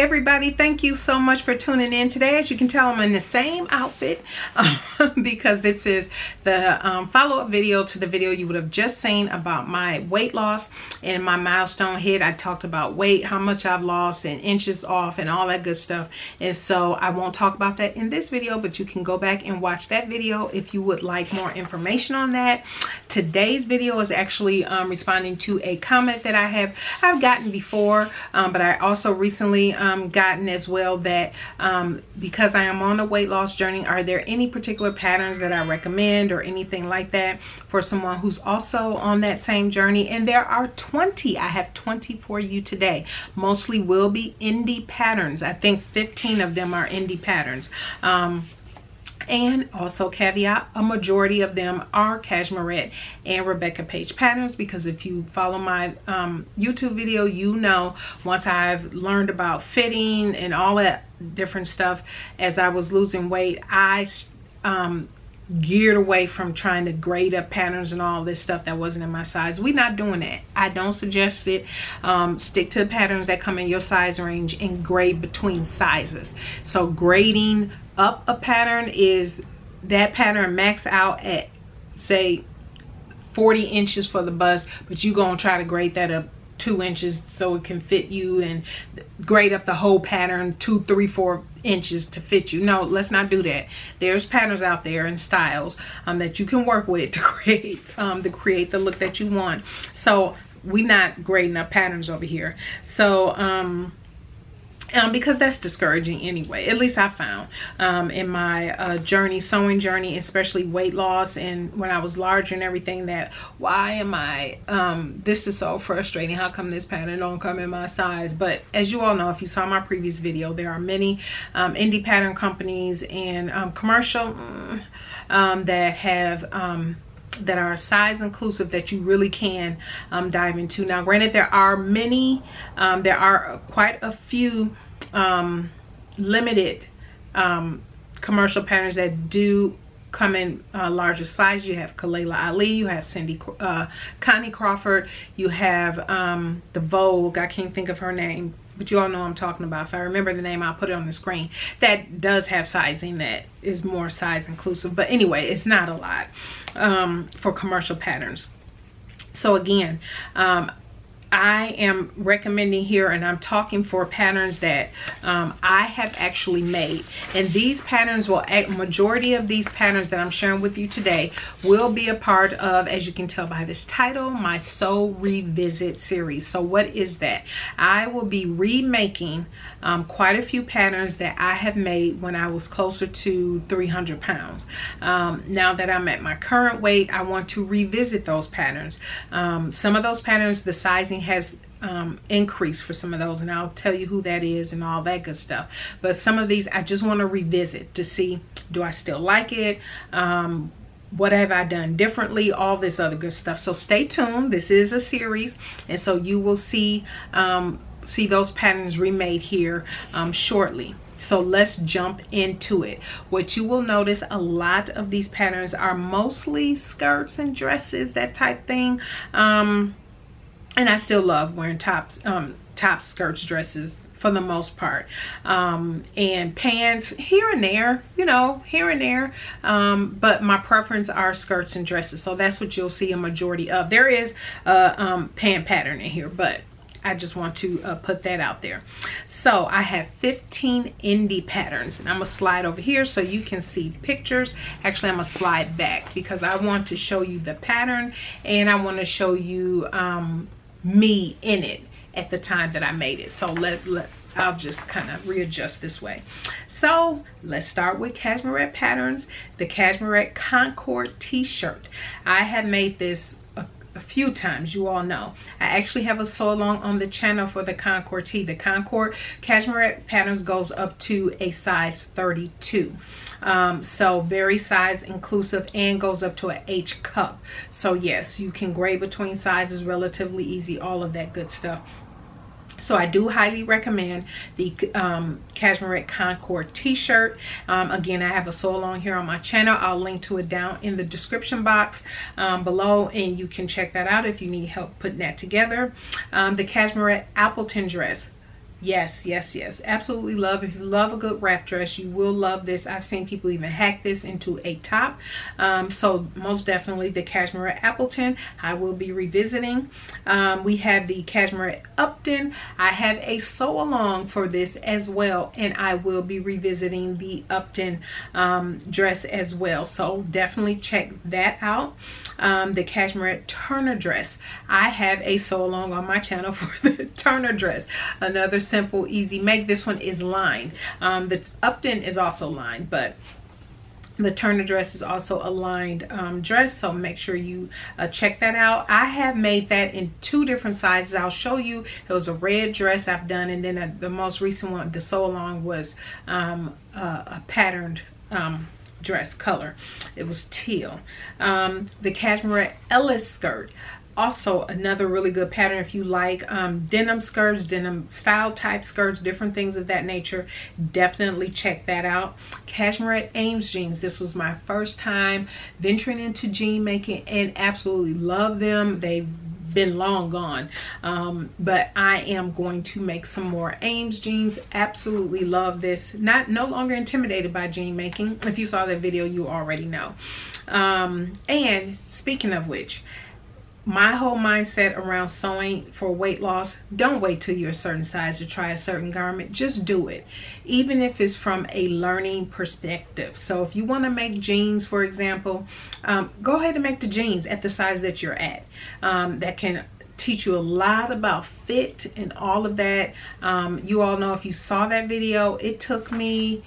everybody, thank you so much for tuning in today. As you can tell, I'm in the same outfit because this is the follow-up video to the video you would have just seen about my weight loss and my milestone hit. I talked about weight, how much I've lost, and inches off and all that good stuff. And so I won't talk about that in this video, but you can go back and watch that video if you would like more information on that. Today's video is actually responding to a comment that I've gotten before, but I also recently gotten as well that because I am on a weight loss journey, are there any particular patterns that I recommend or anything like that for someone who's also on that same journey? And there are 20. I have 20 for you today. Mostly will be indie patterns. I think 15 of them are indie patterns. And also caveat, a majority of them are Cashmere and Rebecca Page patterns, because if you follow my YouTube video, you know once I've learned about fitting and all that different stuff as I was losing weight, I geared away from trying to grade up patterns and all this stuff that wasn't in my size. We're not doing that. I don't suggest it. Stick to the patterns that come in your size range and grade between sizes. So grading up a pattern is that pattern max out at say 40 inches for the bust, but you're gonna try to grade that up 2 inches so it can fit you, and grade up the whole pattern 2, 3, 4 inches to fit you. No, let's not do that. There's patterns out there and styles that you can work with to create the look that you want. So we're not grading up patterns over here. So because that's discouraging anyway, at least I found in my sewing journey, especially weight loss and when I was larger and everything, that why am I this is so frustrating, how come this pattern don't come in my size? But as you all know, if you saw my previous video, there are many indie pattern companies and commercial that have that are size inclusive that you really can dive into. Now granted, there are quite a few limited commercial patterns that do come in larger size. You have Kalela Ali, you have Connie Crawford, you have the Vogue, I can't think of her name, but you all know what I'm talking about. If I remember the name, I'll put it on the screen. That does have sizing that is more size inclusive, but anyway, it's not a lot for commercial patterns. So again, I am recommending here, and I'm talking for patterns that I have actually made. And these patterns will, majority of these patterns that I'm sharing with you today will be a part of, as you can tell by this title, my Sew Revisit series. So what is that? I will be remaking quite a few patterns that I have made when I was closer to 300 pounds. Now that I'm at my current weight, I want to revisit those patterns. Some of those patterns, the sizing has increased for some of those, and I'll tell you who that is and all that good stuff. But some of these I just want to revisit to see, do I still like it? What have I done differently? All this other good stuff. So stay tuned. This is a series, and so you will see those patterns remade here shortly. So let's jump into it. What you will notice, a lot of these patterns are mostly skirts and dresses, that type thing. And I still love wearing tops, skirts, dresses for the most part, and pants here and there, you know, here and there, but my preference are skirts and dresses. So that's what you'll see a majority of. There is a pant pattern in here, but I just want to put that out there. So I have 15 indie patterns, and I'm gonna slide over here so you can see pictures. Actually, I'm gonna slide back because I want to show you the pattern, and I want to show you me in it at the time that I made it. So I'll just kind of readjust this way. So let's start with Cashmere patterns. The Cashmere Concord t-shirt. I have made this a few times, you all know. I actually have a sew along on the channel for the Concord tee. The Concord Cashmere patterns goes up to a size 32. So very size inclusive, and goes up to an H cup. So yes, you can grade between sizes relatively easy, all of that good stuff. So I do highly recommend the Cashmere Concord t-shirt. Again, I have a sew along here on my channel. I'll link to it down in the description box below, and you can check that out if you need help putting that together. The Cashmere Appleton dress. Yes, yes, yes. Absolutely love. If you love a good wrap dress, you will love this. I've seen people even hack this into a top. So most definitely the Cashmere Appleton, I will be revisiting. We have the Cashmere Upton. I have a sew along for this as well, and I will be revisiting the Upton dress as well. So definitely check that out. The Cashmere Turner dress. I have a sew along on my channel for the Turner dress. Another simple, easy make. This one is lined. The Upton is also lined, but the Turner dress is also a lined dress, so make sure you check that out. I have made that in 2 different sizes. I'll show you. It was a red dress I've done, and then the most recent one, the sew along, was a patterned dress color. It was teal. The Cashmere Ellis skirt, also another really good pattern if you like denim skirts, denim style type skirts, different things of that nature. Definitely check that out. Cashmere Ames jeans. This was my first time venturing into jean making, and absolutely love them. They've been long gone, but I am going to make some more Ames jeans. Absolutely love this. No longer intimidated by jean making. If you saw that video, you already know. And speaking of which, my whole mindset around sewing for weight loss: don't wait till you're a certain size to try a certain garment. Just do it, even if it's from a learning perspective. So if you want to make jeans, for example, go ahead and make the jeans at the size that you're at. That can teach you a lot about fit and all of that. You all know, if you saw that video, it took me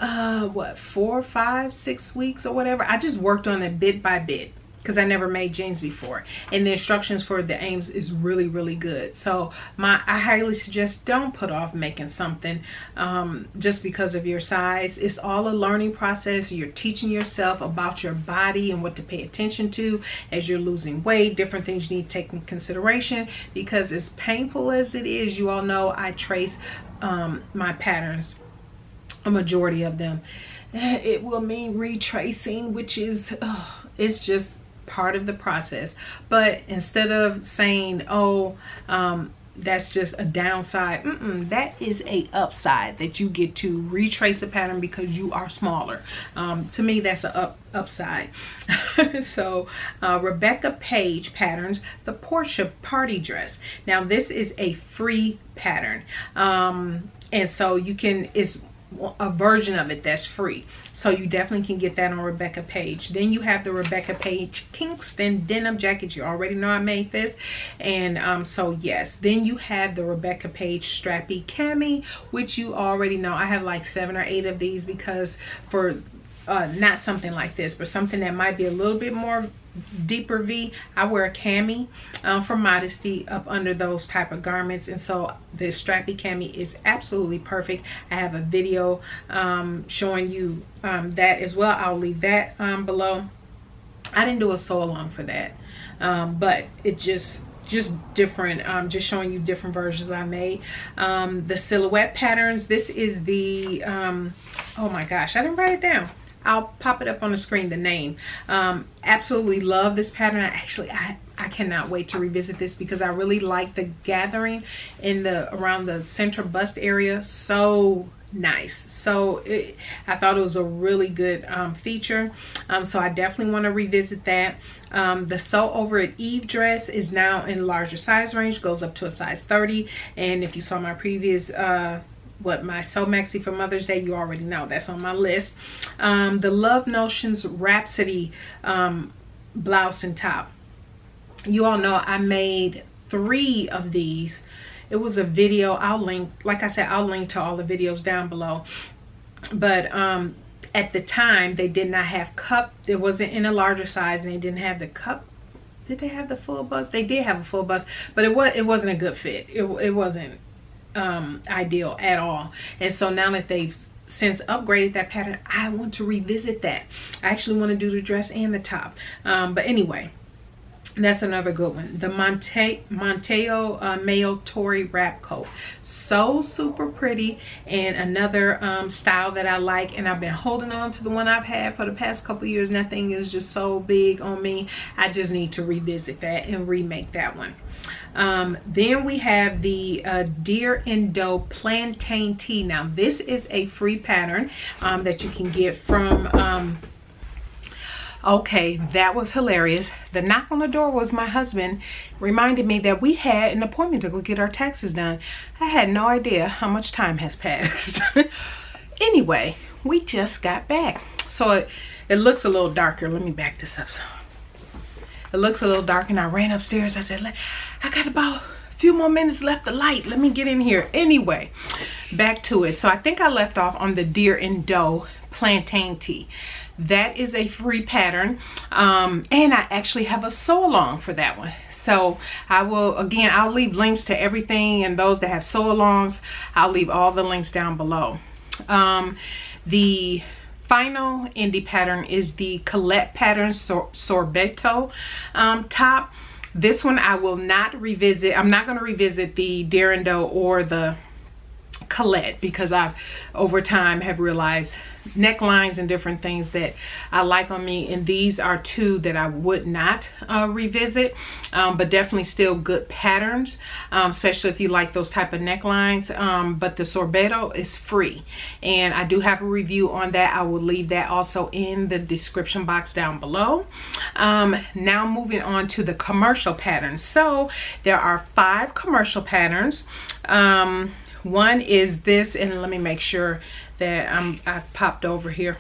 what, 4, 5, 6 weeks or whatever. I just worked on it bit by bit, because I never made jeans before, and the instructions for the Ames is really, really good. So I highly suggest don't put off making something just because of your size. It's all a learning process. You're teaching yourself about your body and what to pay attention to as you're losing weight, different things you need to take into consideration, because as painful as it is, you all know I trace my patterns, a majority of them. It will mean retracing, which is it's just part of the process. But instead of saying, oh, that's just a downside, that is a upside, that you get to retrace a pattern because you are smaller. To me, that's an upside. So Rebecca Page patterns, the Portia party dress. Now this is a free pattern, and so you can, it's a version of it that's free, so you definitely can get that on Rebecca Page. Then you have the Rebecca Page Kingston denim jacket. You already know I made this, and so yes. Then you have the Rebecca Page strappy cami, which you already know. I have like 7 or 8 of these, because for not something like this, but something that might be a little bit more deeper V, I wear a cami for modesty up under those type of garments, and so the strappy cami is absolutely perfect. I have a video showing you that as well. I'll leave that below. I didn't do a sew along for that, but it just different, just showing you different versions I made. The silhouette patterns, this is the oh my gosh, I didn't write it down. I'll pop it up on the screen, the name. Absolutely love this pattern. I cannot wait to revisit this, because I really like the gathering in the around the center bust area. So nice. So I thought it was a really good feature. So I definitely want to revisit that. The Sew Over It Eve dress is now in larger size range, goes up to a size 30. And if you saw my previous my Sew Maxi for Mother's Day, you already know that's on my list. The Love Notions Rhapsody blouse and top. You all know I made 3 of these. It was a video. I'll link, like I said, I'll link to all the videos down below. But at the time, they did not have cup. It wasn't in a larger size, and they didn't have the cup. Did they have the full bust? They did have a full bust, but it wasn't a good fit. It wasn't ideal at all. And so now that they've since upgraded that pattern, I want to revisit that. I actually want to do the dress and the top. But anyway, That's another good one. The Monteo Mayo Tory wrap coat. So super pretty, and another style that I like, and I've been holding on to the one I've had for the past couple years, and that thing is just so big on me. I just need to revisit that and remake that one. Then we have the Deer and Doe Plantain Tee. Now this is a free pattern that you can get from okay, that was hilarious. The knock on the door was my husband reminded me that we had an appointment to go get our taxes done. I had no idea how much time has passed. Anyway, we just got back. So it looks a little darker. Let me back this up. It looks a little dark, and I ran upstairs. I said, I got about a few more minutes left of light. Let me get in here. Anyway, back to it. So I think I left off on the Deer and Doe Plantain Tee. That is a free pattern, and I actually have a sew along for that one. So I will, again, I'll leave links to everything, and those that have sew alongs, I'll leave all the links down below. The final indie pattern is the Colette pattern Sorbetto top. This one I will not revisit. I'm not going to revisit the Deer and Doe or the Colette, because I've over time have realized necklines and different things that I like on me, and these are two that I would not revisit, but definitely still good patterns, especially if you like those type of necklines. But the Sorbetto is free, and I do have a review on that. I will leave that also in the description box down below. Now moving on to the commercial patterns. So there are 5 commercial patterns. One is this, and let me make sure that I've popped over here.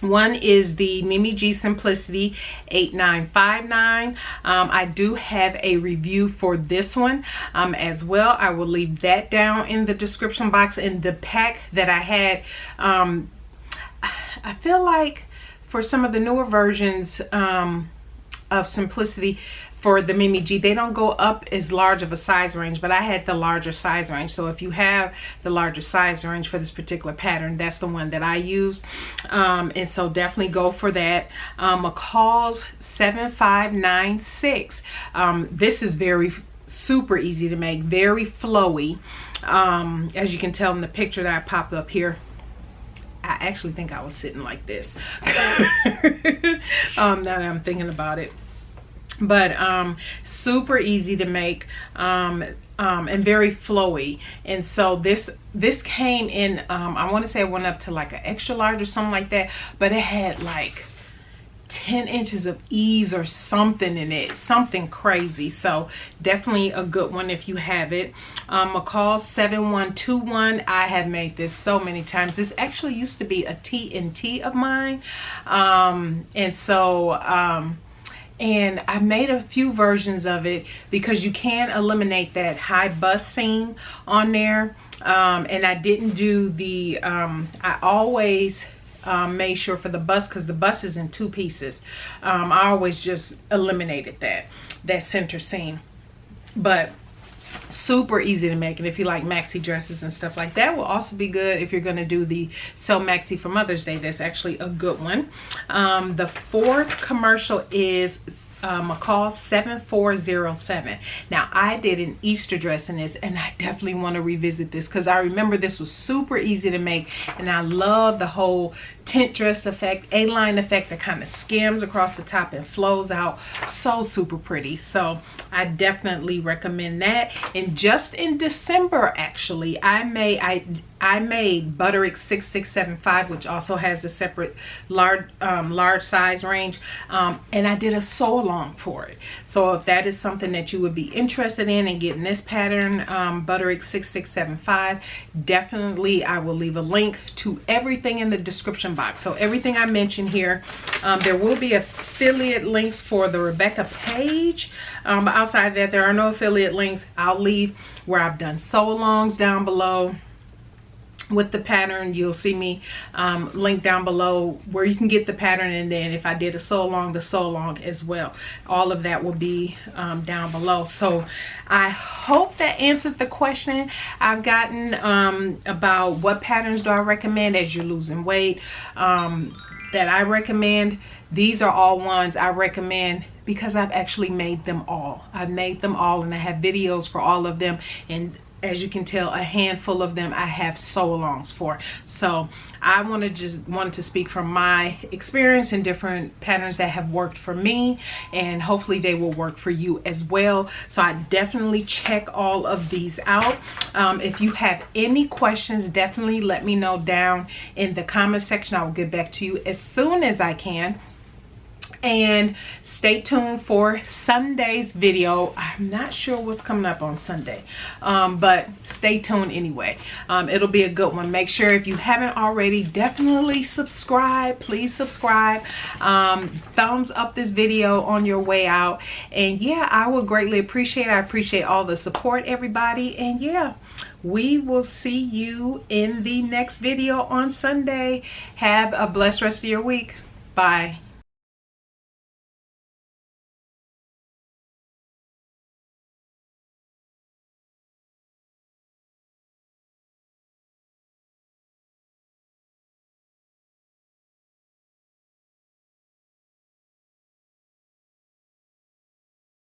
One is the Mimi G Simplicity 8959. I do have a review for this one as well. I will leave that down in the description box. In the pack that I had, I feel like for some of the newer versions of Simplicity, for the Mimi G, they don't go up as large of a size range, but I had the larger size range. So if you have the larger size range for this particular pattern, that's the one that I use. And so definitely go for that. McCalls 7596. This is very super easy to make, very flowy. As you can tell in the picture that I popped up here, I actually think I was sitting like this. Now that I'm thinking about it. But super easy to make, and very flowy. And so this came in, I want to say it went up to like an extra large or something like that, but it had like 10 inches of ease or something in it, something crazy. So definitely a good one if you have it. McCall 7121. I have made this so many times. This actually used to be a TNT of mine, and so and I made a few versions of it because you can eliminate that high bust seam on there. And I didn't do the, I always made sure for the bust, because the bust is in 2 pieces. I always just eliminated that center seam. But super easy to make, and if you like maxi dresses and stuff like that, will also be good if you're going to do the Sew Maxi for Mother's Day. That's actually a good one. The 4th commercial is McCall 7407. Now I did an Easter dress in this, and I definitely want to revisit this because I remember this was super easy to make, and I love the whole tent dress effect, A-line effect that kind of skims across the top and flows out. So super pretty. So I definitely recommend that. And just in December, actually, I made Butterick 6675, which also has a separate large size range, and I did a sew along for it. So if that is something that you would be interested in and getting this pattern, Butterick 6675, definitely I will leave a link to everything in the description box. So everything I mentioned here, there will be affiliate links for the Rebecca page, but outside of that, there are no affiliate links. I'll leave where I've done sew alongs down below with the pattern. You'll see me link down below where you can get the pattern, and then if I did a sew along, the sew along as well. All of that will be down below. So I hope that answered the question I've gotten about what patterns do I recommend as you're losing weight, that I recommend. These are all ones I recommend Because I've actually made them all. I've made them all, and I have videos for all of them. And as you can tell, a handful of them I have sew-alongs for. So I wanted to speak from my experience and different patterns that have worked for me, and hopefully they will work for you as well. So I definitely check all of these out. If you have any questions, definitely let me know down in the comment section. I will get back to you as soon as I can. And stay tuned for Sunday's video. I'm not sure what's coming up on Sunday, but stay tuned anyway. It'll be a good one. Make sure, if you haven't already, definitely subscribe. Please subscribe. Thumbs up this video on your way out. And yeah, I would greatly appreciate it. I appreciate all the support, everybody. And yeah, we will see you in the next video on Sunday. Have a blessed rest of your week. Bye.